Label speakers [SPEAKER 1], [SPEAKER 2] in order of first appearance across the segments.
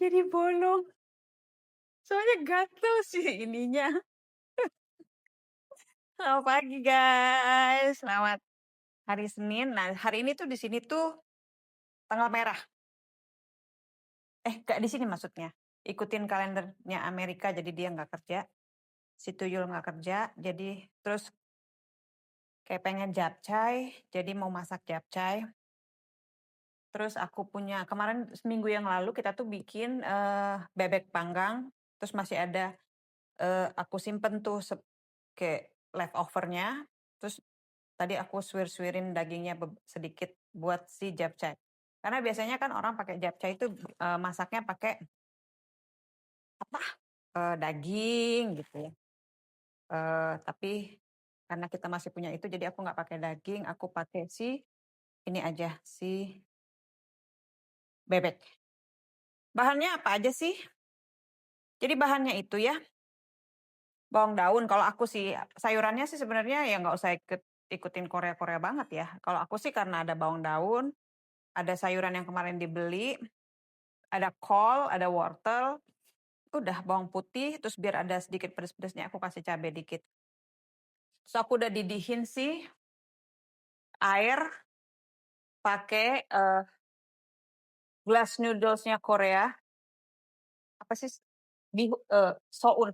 [SPEAKER 1] jadi bolong. Soalnya gatel sih ininya. Selamat pagi guys, selamat hari Senin. Nah hari ini tuh di sini tuh tanggal merah. Gak di sini maksudnya. Ikutin kalendernya Amerika, jadi dia nggak kerja. Si Tuyul nggak kerja, jadi terus kayak pengen japchae, jadi mau masak japchae. Terus aku punya, kemarin seminggu yang lalu kita tuh bikin bebek panggang, terus masih ada aku simpen tuh kayak leftovernya. Terus tadi aku suwir-suwirin dagingnya sedikit buat si japchae. Karena biasanya kan orang pakai japchae itu masaknya pakai apa? Daging gitu ya. Tapi karena kita masih punya itu, jadi aku nggak pakai daging, aku pakai si ini aja, si bebek. Bahannya apa aja sih? Jadi bahannya itu ya, bawang daun. Kalau aku sih sayurannya sih sebenarnya ya nggak usah ikutin Korea-Korea banget ya. Kalau aku sih karena ada bawang daun, ada sayuran yang kemarin dibeli, ada kol, ada wortel, udah bawang putih, terus biar ada sedikit pedes-pedesnya aku kasih cabai dikit. Terus aku udah didihin sih air pakai glass noodles-nya Korea. Apa sih? Soun.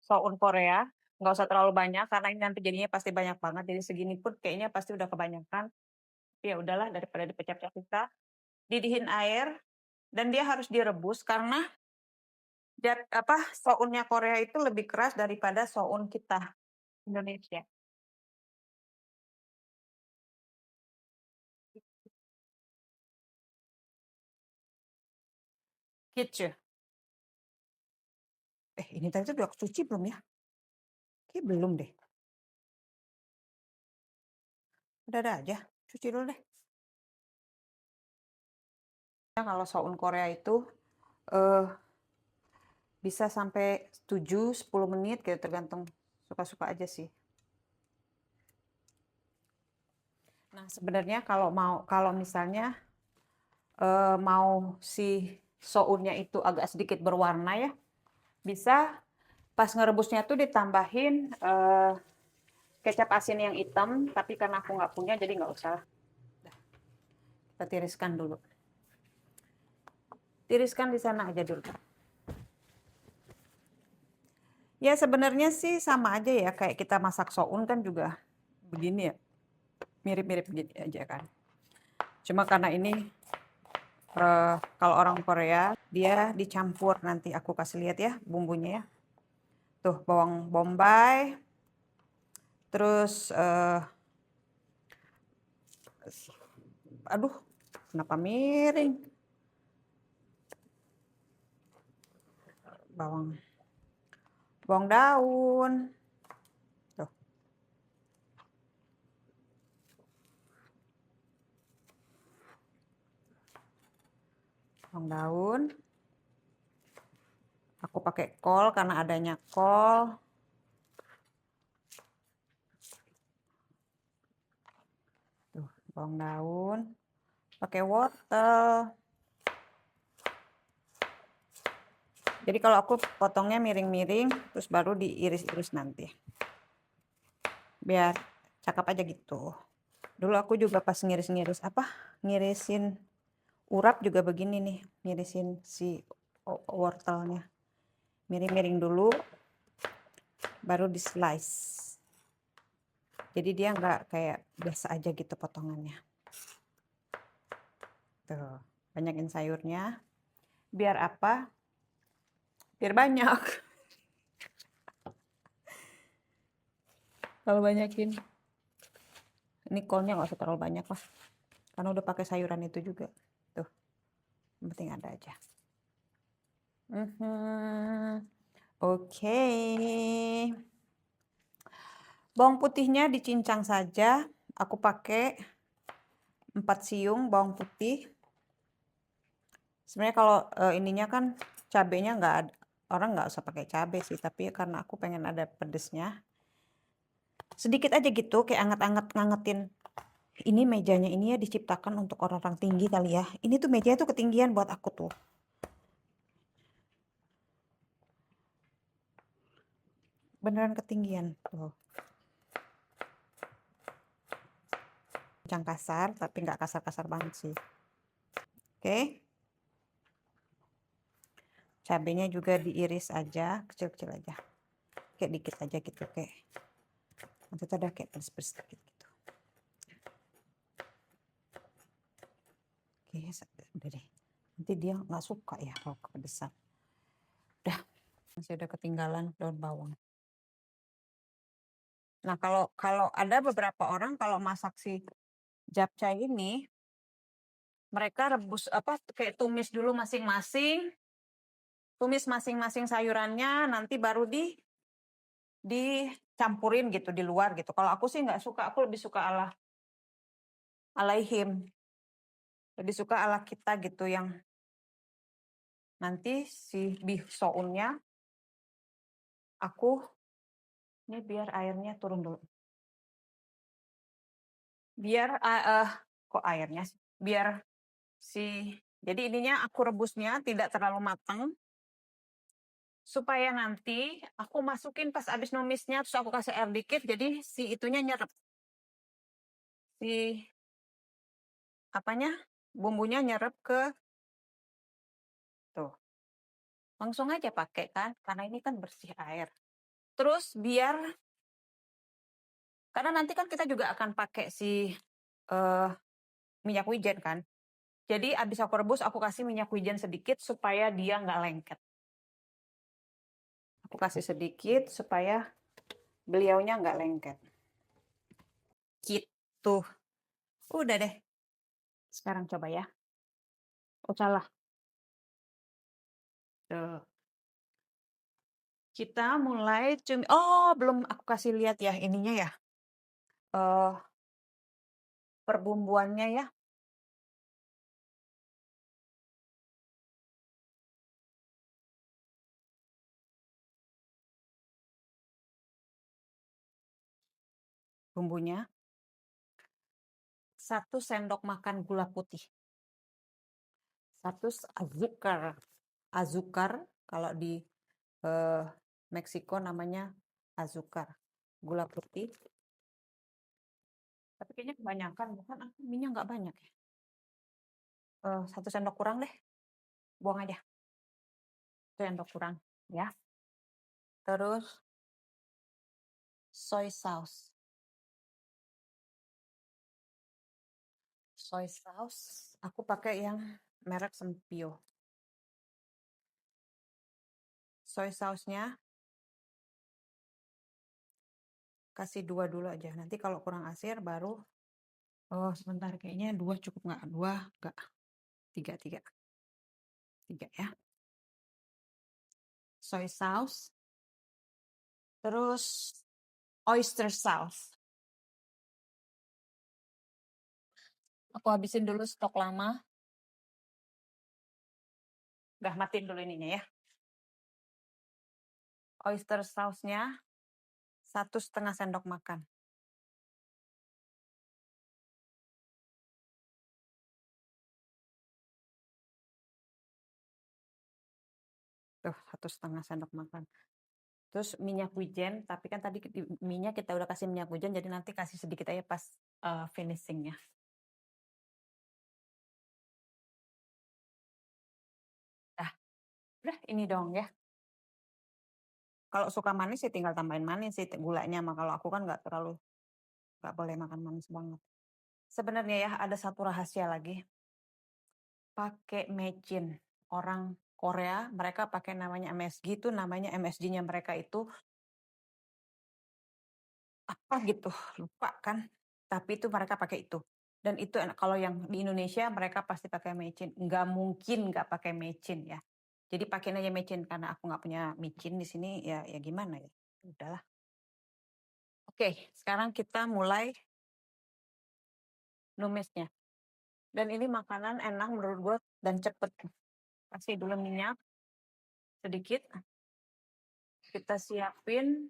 [SPEAKER 1] Soun Korea. Nggak usah terlalu banyak karena ini nanti jadinya pasti banyak banget. Jadi segini pun kayaknya pasti udah kebanyakan. Ya udahlah daripada dipecah-pecah, didihin air dan dia harus direbus karena sounnya Korea itu lebih keras daripada soun kita Indonesia. Gitu. Ini tadi tuh udah aku cuci belum ya? Kayaknya belum deh. Ada aja. Cuci dulu deh. Kalau soun Korea itu bisa sampai 7-10 menit gitu, tergantung suka-suka aja sih. Nah, sebenarnya kalau misalnya mau si sounnya itu agak sedikit berwarna ya, bisa pas ngerebusnya tuh ditambahin kecap asin yang hitam, tapi karena aku nggak punya jadi nggak usah. Kita tiriskan dulu. Tiriskan di sana aja dulu. Ya sebenarnya sih sama aja ya, kayak kita masak soun kan juga begini ya. Mirip-mirip gitu aja kan. Cuma karena ini kalau orang Korea dia dicampur, nanti aku kasih lihat ya bumbunya ya. Tuh bawang bombay, terus aduh kenapa miring, bawang daun, tuh bawang daun. Aku pakai kol karena adanya kol. Tuh, bawang daun. Pakai wortel. Jadi kalau aku potongnya miring-miring, terus baru diiris-iris nanti. Biar cakep aja gitu. Dulu aku juga pas ngirisin urap juga begini nih, ngirisin si wortelnya. Miring-miring dulu, baru di slice. Jadi dia nggak kayak biasa aja gitu potongannya. Tuh, banyakin sayurnya. Biar apa? Biar banyak. Kalau banyakin. Ini kolnya nggak usah terlalu banyak lah. Karena udah pakai sayuran itu juga. Tuh, yang penting ada aja. Oke. Bawang putihnya dicincang saja. Aku pakai 4 siung bawang putih. Sebenarnya kalau ininya kan cabenya nggak ada, orang nggak usah pakai cabai sih, tapi karena aku pengen ada pedesnya. Sedikit aja gitu, kayak anget-anget ngangetin. Ini mejanya ini ya diciptakan untuk orang-orang tinggi kali ya. Ini tuh mejanya tuh ketinggian buat aku tuh. beneran ketinggian tuh. Yang kasar, tapi nggak kasar-kasar banget sih. Oke. Cabenya juga diiris aja, kecil-kecil aja. Kayak dikit aja gitu, kayak. Nanti tuh ada kayak pedes-pedes dikit gitu. Oke, udah deh. Nanti dia nggak suka ya kalau kepedesan. Udah, masih udah ketinggalan daun bawang. Nah, kalau ada beberapa orang kalau masak si japchae ini, mereka rebus kayak tumis dulu masing-masing. Tumis masing-masing sayurannya, nanti baru dicampurin gitu di luar gitu. Kalau aku sih nggak suka, aku lebih suka alaihim. Lebih suka ala kita gitu yang nanti si beef sounnya aku ini biar airnya turun dulu. Biar kok airnya sih? Biar jadi ininya aku rebusnya tidak terlalu matang supaya nanti aku masukin pas abis numisnya terus aku kasih air dikit jadi si itunya nyerap. Si bumbunya nyerap ke tuh. Langsung aja pakai kan karena ini kan bersih air. Terus karena nanti kan kita juga akan pakai si minyak wijen kan. Jadi abis aku rebus, aku kasih minyak wijen sedikit supaya dia nggak lengket. Aku kasih sedikit supaya beliaunya nggak lengket. Gitu. Udah deh. Sekarang coba ya. Oh, salah. Tuh. Kita mulai cumi. Oh, belum aku kasih lihat ya ininya ya. Perbumbuannya ya. Bumbunya 1 sendok makan gula putih. 1 azúcar kalau di Meksiko namanya azúcar, gula putih. Tapi kayaknya kebanyakan, bukan minyak nggak banyak ya. 1 sendok kurang deh, buang aja. 1 sendok kurang ya. Terus soy sauce. Soy sauce, aku pakai yang merek Sempio. Soy sauce-nya kasih 2 dulu aja. Nanti kalau kurang asin baru sebentar kayaknya 2 cukup nggak? 2 nggak? 3 ya. Soy sauce. Terus oyster sauce. Aku habisin dulu stok lama. Udah matiin dulu ininya ya. Oyster sauce-nya 1,5 sendok makan. Tuh, 1,5 sendok makan. Terus minyak wijen, tapi kan tadi minyak kita udah kasih minyak wijen, jadi nanti kasih sedikit aja pas finishingnya. Udah ini dong ya. Kalau suka manis sih tinggal tambahin manis sih gulanya, mah kalau aku kan nggak boleh makan manis banget. Sebenarnya ya ada satu rahasia lagi. Pakai mecin. Orang Korea mereka pakai namanya MSG, itu namanya MSG-nya mereka itu apa gitu, lupa kan. Tapi itu mereka pakai itu. Dan itu kalau yang di Indonesia mereka pasti pakai mecin. Nggak mungkin nggak pakai mecin ya. Jadi pakai aja mecin karena aku nggak punya micin di sini ya gimana ya. Udahlah. Oke, sekarang kita mulai numisnya. Dan ini makanan enak menurut gue dan cepet. Kasih dulu minyak sedikit. Kita siapin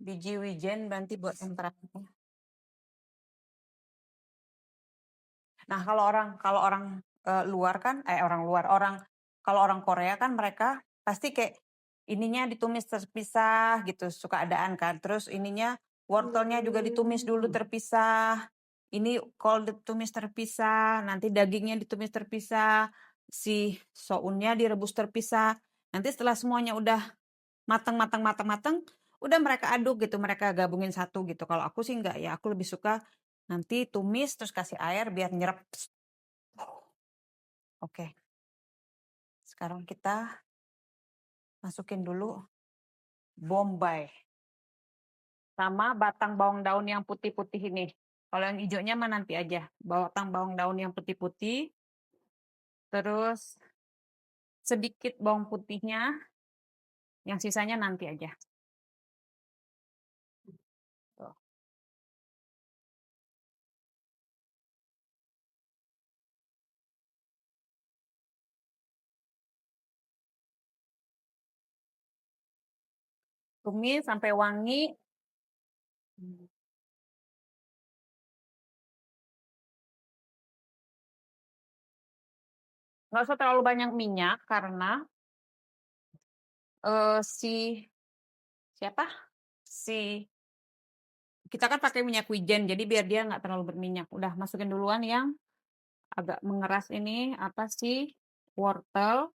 [SPEAKER 1] biji wijen nanti buat yang terakhir. Nah, kalau orang luar kan kalau orang Korea kan mereka pasti kayak ininya ditumis terpisah gitu, suka adaan kan. Terus ininya wortelnya juga ditumis dulu terpisah. Ini kol ditumis terpisah, nanti dagingnya ditumis terpisah, si sounnya direbus terpisah. Nanti setelah semuanya udah mateng, udah mereka aduk gitu, mereka gabungin satu gitu. Kalau aku sih enggak ya, aku lebih suka nanti tumis terus kasih air biar nyerap. Oke, sekarang kita masukin dulu bombay sama batang bawang daun yang putih-putih ini. Kalau yang hijaunya mah nanti aja. Batang bawang daun yang putih-putih, terus sedikit bawang putihnya, yang sisanya nanti aja. Tuh. Tumis sampai wangi. Nggak usah terlalu banyak minyak karena si siapa? Si kita kan pakai minyak wijen, jadi biar dia nggak terlalu berminyak. Udah masukin duluan yang agak mengeras ini apa sih? Wortel,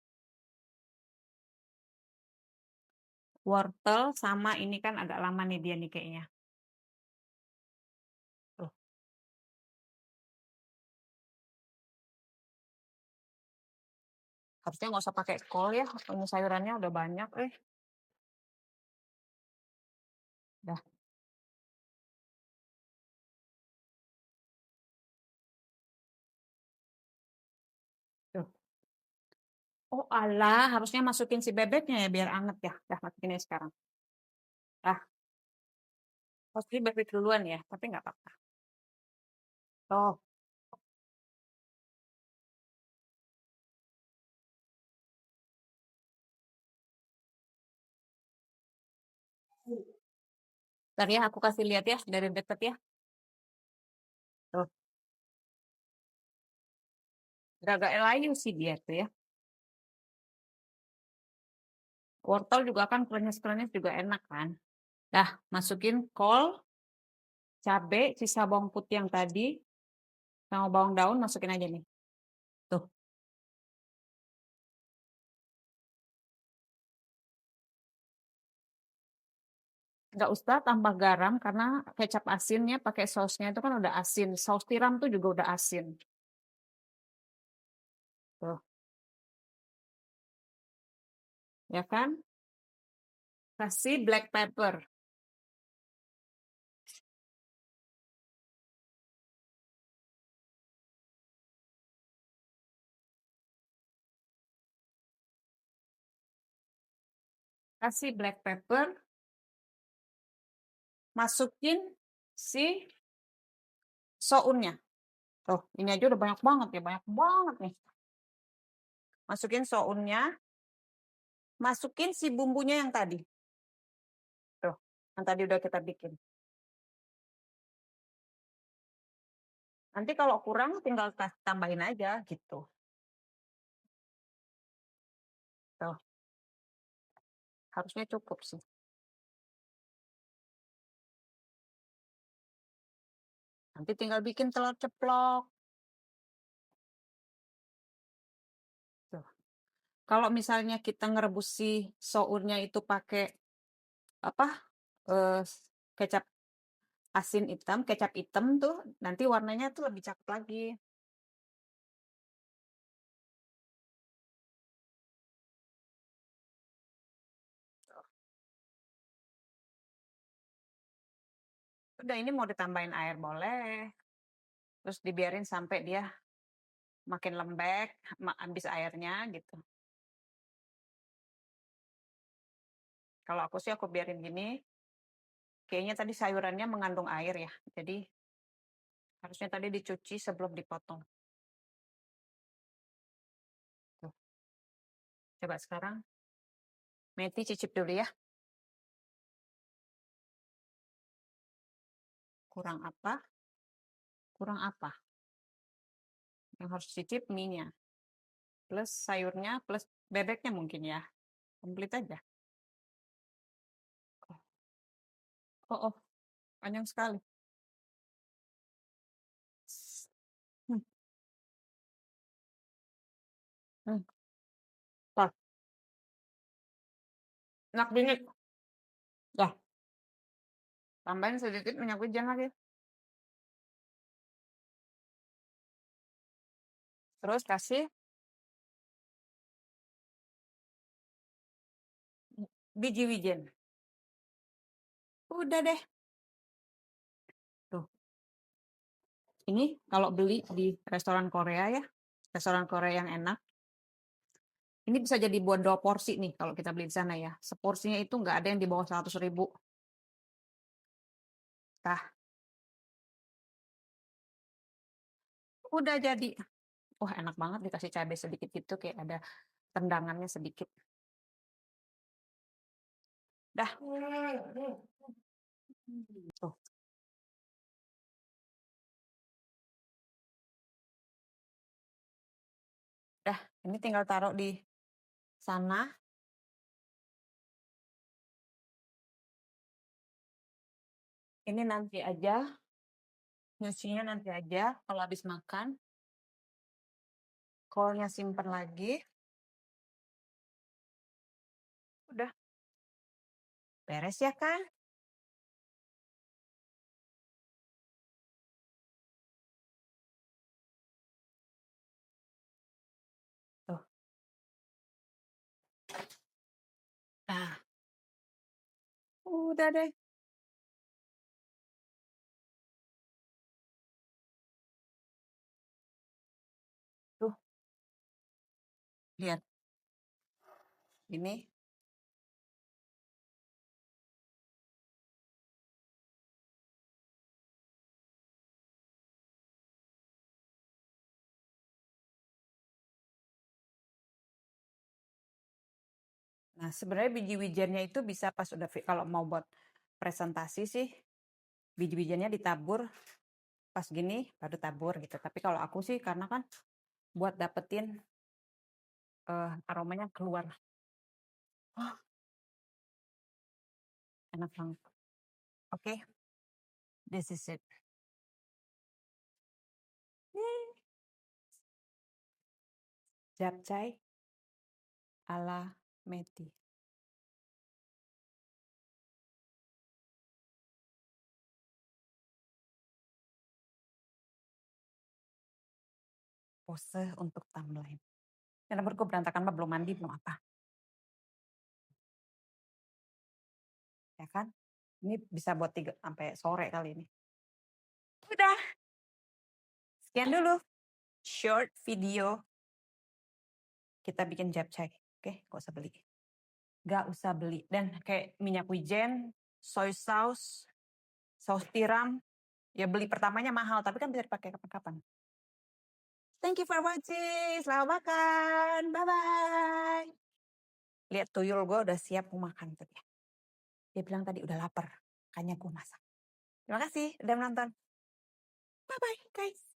[SPEAKER 1] wortel sama ini kan agak lama nih dia nih kayaknya. Tuh. Harusnya nggak usah pakai kol ya, ini sayurannya udah banyak. Dah. Tuh. Oh alah, harusnya masukin si bebeknya ya biar anget ya. Dah masukin aja sekarang. Dah, pasti bebek duluan ya, tapi nggak apa-apa. Tuh. Ntar ya, aku kasih lihat ya dari deket ya. Tuh, agak layu sih dia tuh ya. Wortel juga kan krenyes-krenyes juga enak kan. Dah, masukin kol, cabai, sisa bawang putih yang tadi, sama bawang daun masukin aja nih. Tuh. Nggak usah tambah garam karena kecap asinnya pakai sausnya itu kan udah asin. Saus tiram tuh juga udah asin. Tuh, ya kan? Kasih black pepper. Kasih black pepper. Masukin si sounnya. Tuh, ini aja udah banyak banget ya, banyak banget nih. Masukin sounnya. Masukin si bumbunya yang tadi. Tuh, yang tadi udah kita bikin. Nanti kalau kurang tinggal tambahin aja gitu. Tuh, harusnya cukup sih. Nanti tinggal bikin telur ceplok. Tuh. Kalau misalnya kita ngerebus si sournya itu pakai apa? Eh, kecap asin hitam, kecap hitam tuh nanti warnanya tuh lebih cakep lagi. Udah ini mau ditambahin air boleh. Terus dibiarin sampai dia makin lembek, habis airnya gitu. Kalau aku sih aku biarin gini. Kayaknya tadi sayurannya mengandung air ya. Jadi harusnya tadi dicuci sebelum dipotong. Tuh. Coba sekarang Meti cicip dulu ya. Kurang apa? Kurang apa? Yang harus cicip mie-nya. Plus sayurnya, plus bebeknya mungkin ya. Komplit aja. Oh, panjang sekali. Hmm, hmm. Tar, enak bingit. Dah, tambahin sedikit minyak wijen lagi. Terus kasih biji wijen. Udah deh. Tuh. Ini kalau beli di restoran Korea ya, restoran Korea yang enak, ini bisa jadi buat 2 porsi nih kalau kita beli di sana ya. Seporsinya itu nggak ada yang di bawah 100.000. Nah, udah jadi. Wah, enak banget dikasih cabai sedikit gitu, kayak ada tendangannya sedikit. Dah. Tuh. Dah, ini tinggal taruh di sana. Ini nanti aja. Nyucinya nanti aja kalau habis makan. Kolnya simpen lagi. Udah. Beres ya kan? Tuh. Nah, udah deh. Tuh, lihat. Ini. Nah, sebenarnya biji wijennya itu bisa pas udah kalau mau buat presentasi sih, biji wijennya ditabur pas gini baru tabur gitu. Tapi kalau aku sih karena kan buat dapetin aromanya keluar. Oh, enak banget. Oke, this is it. Japchae ala Meti. Pose untuk timeline. Ya nomorku berantakan mah belum mandi belum apa. Ya kan? Ini bisa buat 3 sampai sore kali ini. Udah. Sekian dulu short video kita bikin japchae. Oke, gak usah beli. Gak usah beli. Dan kayak minyak wijen, soy sauce, saus tiram, ya beli pertamanya mahal, tapi kan bisa dipakai kapan-kapan. Thank you for watching. Selamat makan. Bye-bye. Lihat tuyul gue udah siap mau makan tuh ya. Dia bilang tadi udah lapar. Makanya gue masak. Terima kasih udah menonton. Bye-bye guys.